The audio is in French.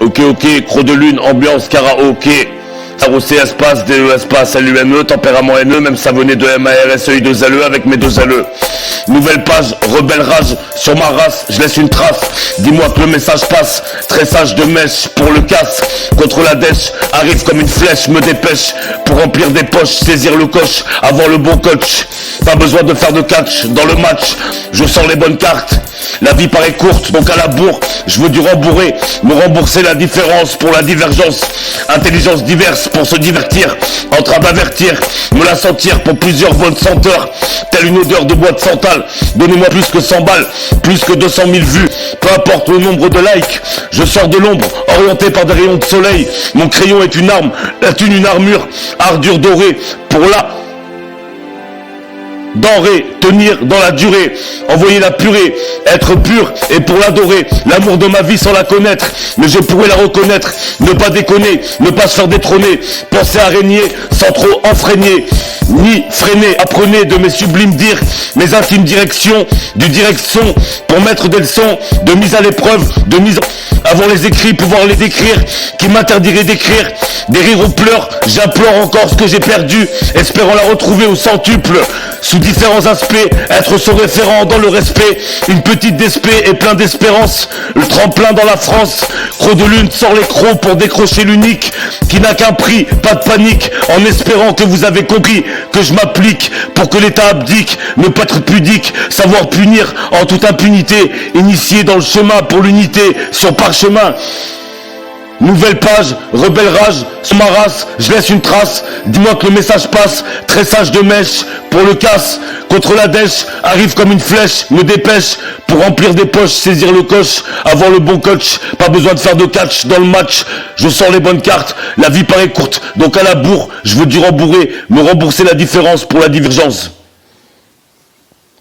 Ok, croc de lune, ambiance karaoké. C espace, DE espace, LUME, tempérament haineux, même ça venait de MARS, I 2 LE avec mes 2 LE. Nouvelle page, rebelle rage, sur ma race, je laisse une trace. Dis-moi que le message passe, tressage de mèche pour le casse. Contre la dèche, arrive comme une flèche, me dépêche. Pour remplir des poches, saisir le coche, avoir le bon coach. Pas besoin de faire de catch dans le match, je sors les bonnes cartes. La vie paraît courte, donc à la bourre, je veux du rembourré, me rembourser la différence pour la divergence. Intelligence diverse pour se divertir, en train d'avertir, me la sentir pour plusieurs vols senteurs, telle une odeur de boîte santale. Donnez-moi plus que 100 balles, plus que 200 000 vues, peu importe le nombre de likes, je sors de l'ombre, orienté par des rayons de soleil. Mon crayon est une arme, la thune une armure, ardure dorée, pour la denrée, tenir dans la durée, envoyer la purée, être pur et pour l'adorer, l'amour de ma vie sans la connaître, mais je pourrais la reconnaître, ne pas déconner, ne pas se faire détrôner, penser à régner sans trop enfreigner, ni freiner, apprenez de mes sublimes dires, mes intimes directions, du direction, pour mettre des leçons, de mise à l'épreuve, de mise avant les écrits, pouvoir les écrire, qui m'interdirait d'écrire, des rires aux pleurs, j'implore encore ce que j'ai perdu, espérant la retrouver au centuple, sous différents aspects, être son référent dans le respect, une petite d'esprit et plein d'espérance, le tremplin dans la France, croc de lune sort les crocs pour décrocher l'unique, qui n'a qu'un prix, pas de panique, en espérant que vous avez compris, que je m'applique, pour que l'État abdique, ne pas être pudique, savoir punir en toute impunité, initié dans le chemin pour l'unité, sur parchemin. Nouvelle page, rebelle rage, sur ma race, je laisse une trace, dis-moi que le message passe, tressage de mèche, pour le casse, contre la dèche, arrive comme une flèche, me dépêche, pour remplir des poches, saisir le coche, avoir le bon coach, pas besoin de faire de catch dans le match, je sors les bonnes cartes, la vie paraît courte, donc à la bourre, je veux du rembourré, me rembourser la différence pour la divergence.